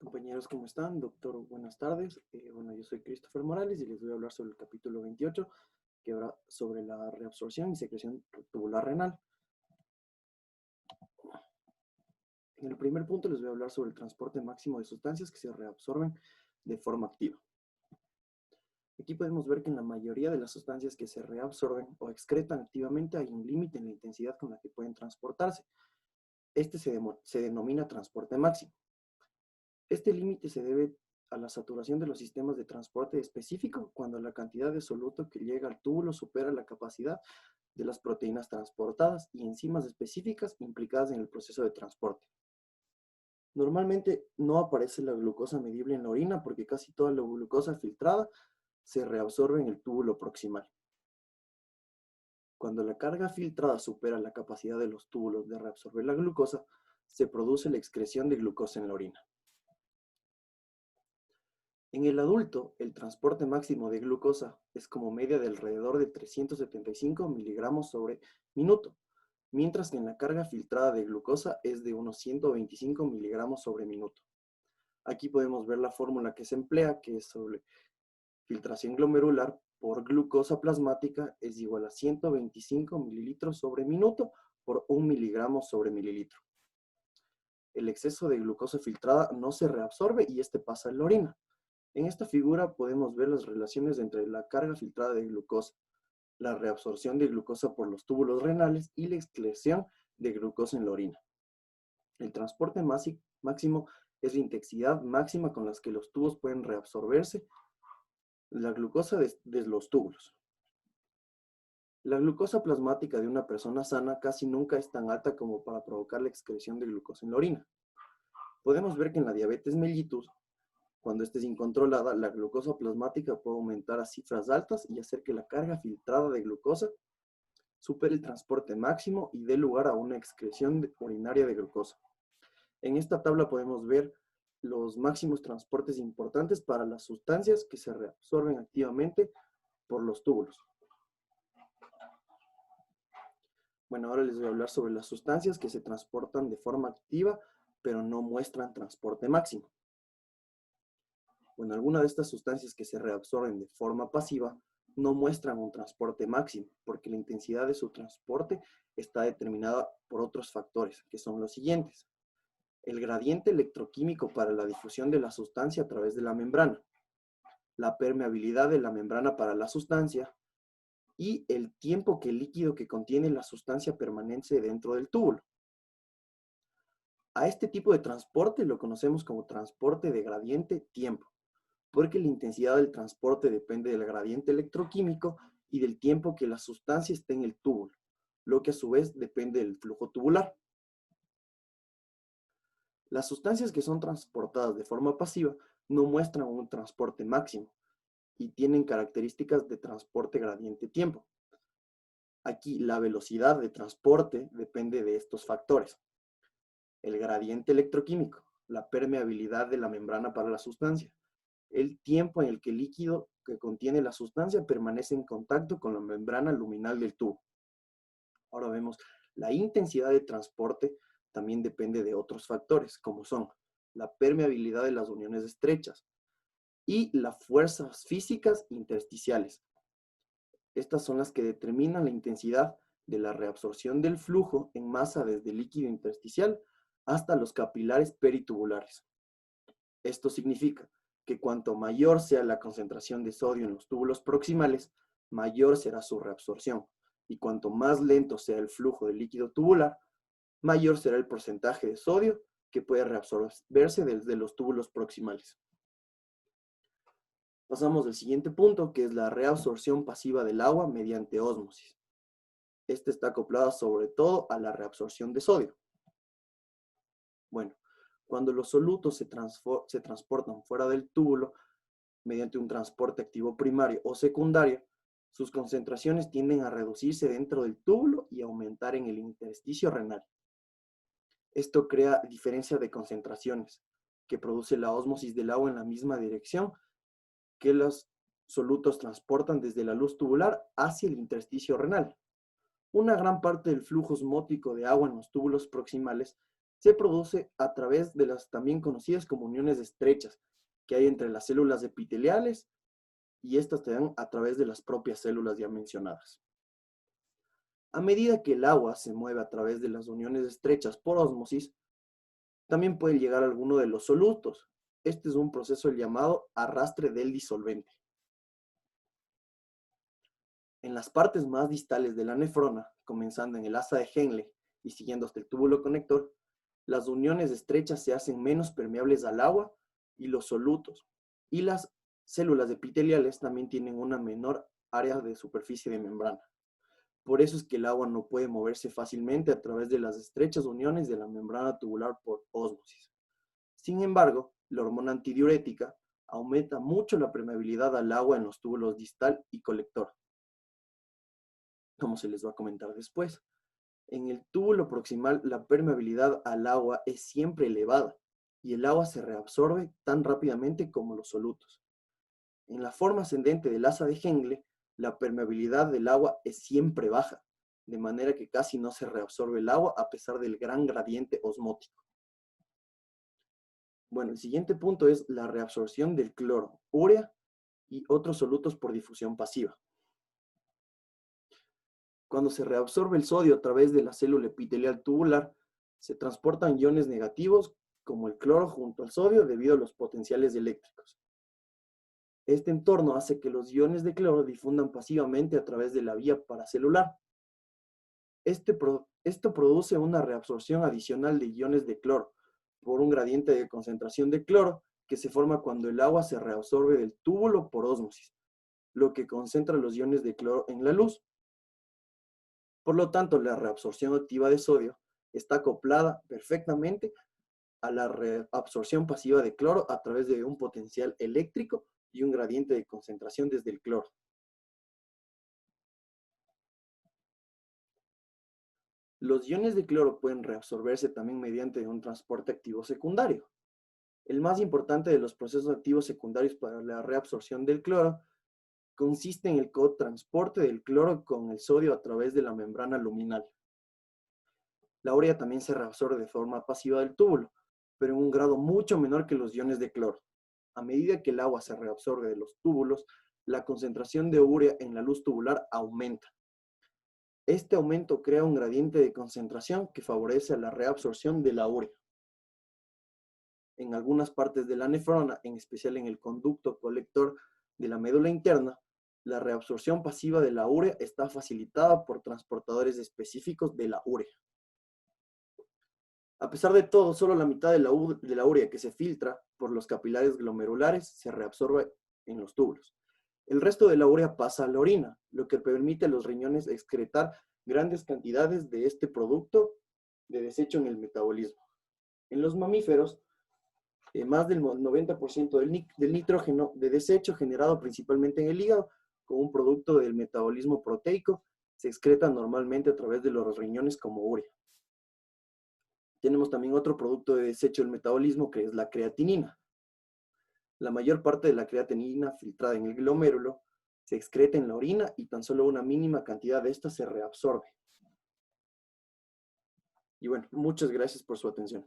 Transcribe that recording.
Compañeros, ¿cómo están? Doctor, buenas tardes. Yo soy Christopher Morales y les voy a hablar sobre el capítulo 28, que habla sobre la reabsorción y secreción tubular renal. En el primer punto les voy a hablar sobre el transporte máximo de sustancias que se reabsorben de forma activa. Aquí podemos ver que en la mayoría de las sustancias que se reabsorben o excretan activamente hay un límite en la intensidad con la que pueden transportarse. Este se denomina transporte máximo. Este límite se debe a la saturación de los sistemas de transporte específico cuando la cantidad de soluto que llega al túbulo supera la capacidad de las proteínas transportadas y enzimas específicas implicadas en el proceso de transporte. Normalmente no aparece la glucosa medible en la orina porque casi toda la glucosa filtrada se reabsorbe en el túbulo proximal. Cuando la carga filtrada supera la capacidad de los túbulos de reabsorber la glucosa, se produce la excreción de glucosa en la orina. En el adulto, el transporte máximo de glucosa es como media de alrededor de 375 miligramos sobre minuto, mientras que en la carga filtrada de glucosa es de unos 125 miligramos sobre minuto. Aquí podemos ver la fórmula que se emplea, que es sobre filtración glomerular por glucosa plasmática es igual a 125 mililitros sobre minuto por 1 miligramo sobre mililitro. El exceso de glucosa filtrada no se reabsorbe y este pasa en la orina. En esta figura podemos ver las relaciones entre la carga filtrada de glucosa, la reabsorción de glucosa por los túbulos renales y la excreción de glucosa en la orina. El transporte máximo es la intensidad máxima con la que los tubos pueden reabsorberse la glucosa desde los túbulos. La glucosa plasmática de una persona sana casi nunca es tan alta como para provocar la excreción de glucosa en la orina. Podemos ver que en la diabetes mellitus, cuando esté incontrolada, la glucosa plasmática puede aumentar a cifras altas y hacer que la carga filtrada de glucosa supere el transporte máximo y dé lugar a una excreción urinaria de glucosa. En esta tabla podemos ver los máximos transportes importantes para las sustancias que se reabsorben activamente por los túbulos. Bueno, ahora les voy a hablar sobre las sustancias que se transportan de forma activa, pero no muestran transporte máximo. Bueno, algunas de estas sustancias que se reabsorben de forma pasiva no muestran un transporte máximo, porque la intensidad de su transporte está determinada por otros factores, que son los siguientes. El gradiente electroquímico para la difusión de la sustancia a través de la membrana, la permeabilidad de la membrana para la sustancia y el tiempo que el líquido que contiene la sustancia permanece dentro del túbulo. A este tipo de transporte lo conocemos como transporte de gradiente tiempo, porque la intensidad del transporte depende del gradiente electroquímico y del tiempo que la sustancia esté en el túbulo, lo que a su vez depende del flujo tubular. Las sustancias que son transportadas de forma pasiva no muestran un transporte máximo y tienen características de transporte gradiente tiempo. Aquí la velocidad de transporte depende de estos factores. El gradiente electroquímico, la permeabilidad de la membrana para la sustancia, el tiempo en el que el líquido que contiene la sustancia permanece en contacto con la membrana luminal del tubo. Ahora vemos la intensidad de transporte también depende de otros factores, como son la permeabilidad de las uniones estrechas y las fuerzas físicas intersticiales. Estas son las que determinan la intensidad de la reabsorción del flujo en masa desde el líquido intersticial hasta los capilares peritubulares. Esto significa que cuanto mayor sea la concentración de sodio en los túbulos proximales, mayor será su reabsorción. Y cuanto más lento sea el flujo de líquido tubular, mayor será el porcentaje de sodio que puede reabsorberse desde los túbulos proximales. Pasamos al siguiente punto, que es la reabsorción pasiva del agua mediante ósmosis. Esta está acoplada sobre todo a la reabsorción de sodio. Bueno, cuando los solutos se transportan fuera del túbulo mediante un transporte activo primario o secundario, sus concentraciones tienden a reducirse dentro del túbulo y aumentar en el intersticio renal. Esto crea diferencia de concentraciones, que produce la ósmosis del agua en la misma dirección que los solutos transportan desde la luz tubular hacia el intersticio renal. Una gran parte del flujo osmótico de agua en los túbulos proximales se produce a través de las también conocidas como uniones estrechas que hay entre las células epiteliales y estas te dan a través de las propias células ya mencionadas. A medida que el agua se mueve a través de las uniones estrechas por ósmosis, también puede llegar a alguno de los solutos. Este es un proceso llamado arrastre del disolvente. En las partes más distales de la nefrona, comenzando en el asa de Henle y siguiendo hasta el túbulo conector, las uniones estrechas se hacen menos permeables al agua y los solutos, y las células epiteliales también tienen una menor área de superficie de membrana. Por eso es que el agua no puede moverse fácilmente a través de las estrechas uniones de la membrana tubular por ósmosis. Sin embargo, la hormona antidiurética aumenta mucho la permeabilidad al agua en los túbulos distal y colector, como se les va a comentar después. En el túbulo proximal, la permeabilidad al agua es siempre elevada y el agua se reabsorbe tan rápidamente como los solutos. En la forma ascendente del asa de Henle, la permeabilidad del agua es siempre baja, de manera que casi no se reabsorbe el agua a pesar del gran gradiente osmótico. Bueno, el siguiente punto es la reabsorción del cloro, urea y otros solutos por difusión pasiva. Cuando se reabsorbe el sodio a través de la célula epitelial tubular, se transportan iones negativos como el cloro junto al sodio debido a los potenciales eléctricos. Este entorno hace que los iones de cloro difundan pasivamente a través de la vía paracelular. Esto produce una reabsorción adicional de iones de cloro por un gradiente de concentración de cloro que se forma cuando el agua se reabsorbe del túbulo por ósmosis, lo que concentra los iones de cloro en la luz. Por lo tanto, la reabsorción activa de sodio está acoplada perfectamente a la reabsorción pasiva de cloro a través de un potencial eléctrico y un gradiente de concentración desde el cloro. Los iones de cloro pueden reabsorberse también mediante un transporte activo secundario. El más importante de los procesos activos secundarios para la reabsorción del cloro consiste en el cotransporte del cloro con el sodio a través de la membrana luminal. La urea también se reabsorbe de forma pasiva del túbulo, pero en un grado mucho menor que los iones de cloro. A medida que el agua se reabsorbe de los túbulos, la concentración de urea en la luz tubular aumenta. Este aumento crea un gradiente de concentración que favorece a la reabsorción de la urea. En algunas partes de la nefrona, en especial en el conducto colector de la médula interna, la reabsorción pasiva de la urea está facilitada por transportadores específicos de la urea. A pesar de todo, solo la mitad de la urea que se filtra por los capilares glomerulares se reabsorbe en los túbulos. El resto de la urea pasa a la orina, lo que permite a los riñones excretar grandes cantidades de este producto de desecho en el metabolismo. En los mamíferos, más del 90% del nitrógeno de desecho generado principalmente en el hígado, como un producto del metabolismo proteico, se excreta normalmente a través de los riñones como urea. Tenemos también otro producto de desecho del metabolismo que es la creatinina. La mayor parte de la creatinina filtrada en el glomérulo se excreta en la orina y tan solo una mínima cantidad de esta se reabsorbe. Y bueno, muchas gracias por su atención.